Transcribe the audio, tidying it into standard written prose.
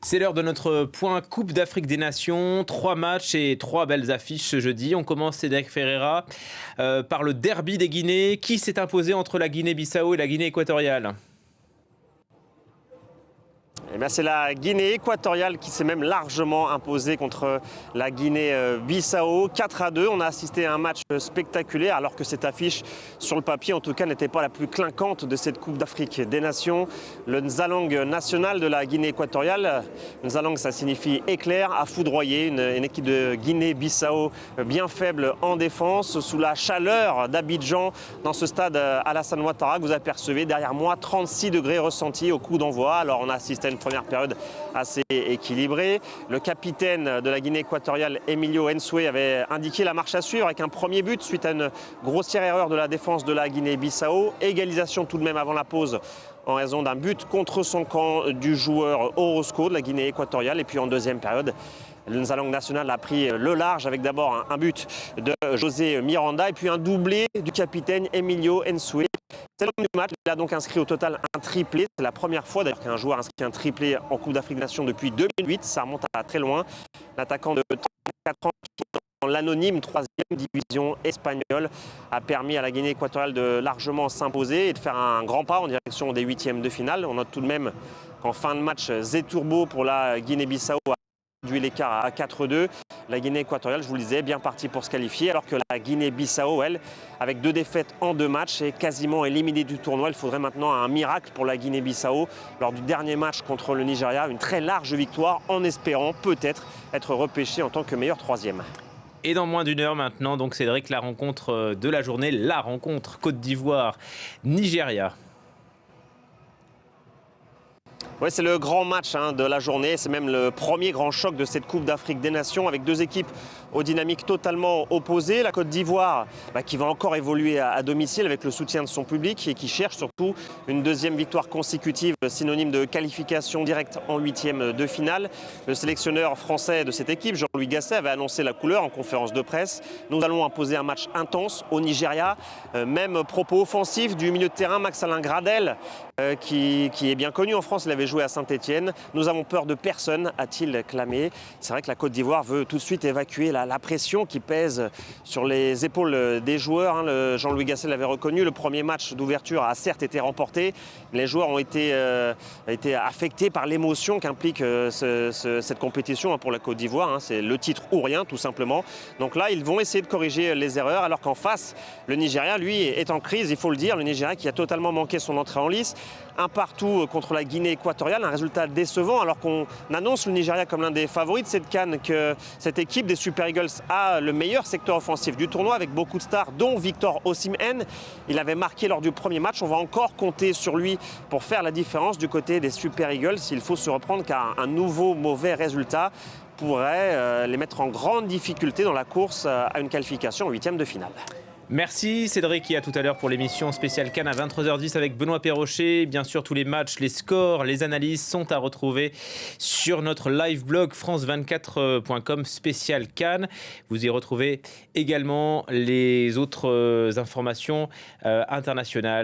C'est l'heure de notre point Coupe d'Afrique des Nations. 3 matchs et 3 belles affiches ce jeudi. On commence, Cédric Ferreira, par le derby des Guinées. Qui s'est imposé entre la Guinée-Bissau et la Guinée équatoriale ? Eh bien, c'est la Guinée équatoriale qui s'est même largement imposée contre la Guinée-Bissau. 4-2, on a assisté à un match spectaculaire alors que cette affiche, sur le papier en tout cas, n'était pas la plus clinquante de cette Coupe d'Afrique des Nations. Le Nzalang national de la Guinée équatoriale, Nzalang ça signifie éclair, a foudroyé une équipe de Guinée-Bissau bien faible en défense, sous la chaleur d'Abidjan dans ce stade Alassane Ouattara que vous apercevez derrière moi, 36 degrés ressentis au coup d'envoi. Alors on a assisté à une première période assez équilibrée. Le capitaine de la Guinée équatoriale, Emilio Nsue, avait indiqué la marche à suivre avec un premier but suite à une grossière erreur de la défense de la Guinée-Bissau. Égalisation tout de même avant la pause en raison d'un but contre son camp du joueur Orozco de la Guinée équatoriale. Et puis en deuxième période, le Nzalang national a pris le large avec d'abord un but de José Miranda et puis un doublé du capitaine Emilio Nsue. C'est l'homme du match, il a donc inscrit au total un triplé. C'est la première fois d'ailleurs qu'un joueur inscrit un triplé en Coupe d'Afrique des Nations depuis 2008. Ça remonte à très loin. L'attaquant de 34 ans qui est dans l'anonyme 3e division espagnole a permis à la Guinée équatoriale de largement s'imposer et de faire un grand pas en direction des 8e de finale. On note tout de même qu'en fin de match, Zetourbo pour la Guinée-Bissau a réduit l'écart à 4-2. La Guinée équatoriale, je vous le disais, bien partie pour se qualifier, alors que la Guinée-Bissau, elle, avec 2 défaites en 2 matchs, est quasiment éliminée du tournoi. Il faudrait maintenant un miracle pour la Guinée-Bissau lors du dernier match contre le Nigeria, une très large victoire en espérant peut-être être repêché en tant que meilleur 3e. Et dans moins d'une heure maintenant, donc Cédric, la rencontre de la journée, la rencontre Côte d'Ivoire-Nigeria. Ouais, c'est le grand match de la journée, c'est même le premier grand choc de cette Coupe d'Afrique des Nations avec 2 équipes aux dynamiques totalement opposées. La Côte d'Ivoire qui va encore évoluer à domicile avec le soutien de son public et qui cherche surtout une 2e victoire consécutive, synonyme de qualification directe en 8e de finale. Le sélectionneur français de cette équipe, Jean-Louis Gasset, avait annoncé la couleur en conférence de presse. Nous allons imposer un match intense au Nigeria. Même propos offensifs du milieu de terrain Max-Alain Gradel qui est bien connu en France, il avait joué à Saint-Etienne. Nous avons peur de personne, a-t-il clamé. C'est vrai que la Côte d'Ivoire veut tout de suite évacuer la pression qui pèse sur les épaules des joueurs. Jean-Louis Gasset l'avait reconnu. Le premier match d'ouverture a certes été remporté. Les joueurs ont été affectés par l'émotion qu'implique cette compétition pour la Côte d'Ivoire. C'est le titre ou rien, tout simplement. Donc là, ils vont essayer de corriger les erreurs, alors qu'en face, le Nigeria, lui, est en crise, il faut le dire. Le Nigeria qui a totalement manqué son entrée en lice. Un partout contre la Guinée équatoriale, un résultat décevant alors qu'on annonce le Nigeria comme l'un des favoris de cette CAN, que cette équipe des Super Eagles a le meilleur secteur offensif du tournoi avec beaucoup de stars dont Victor Osimhen. Il avait marqué lors du premier match, on va encore compter sur lui pour faire la différence du côté des Super Eagles. Il faut se reprendre car un nouveau mauvais résultat pourrait les mettre en grande difficulté dans la course à une qualification en 8e de finale. Merci Cédric, et à tout à l'heure pour l'émission spéciale Cannes à 23h10 avec Benoît Perrochet. Bien sûr, tous les matchs, les scores, les analyses sont à retrouver sur notre live blog france24.com spécial Cannes. Vous y retrouvez également les autres informations internationales.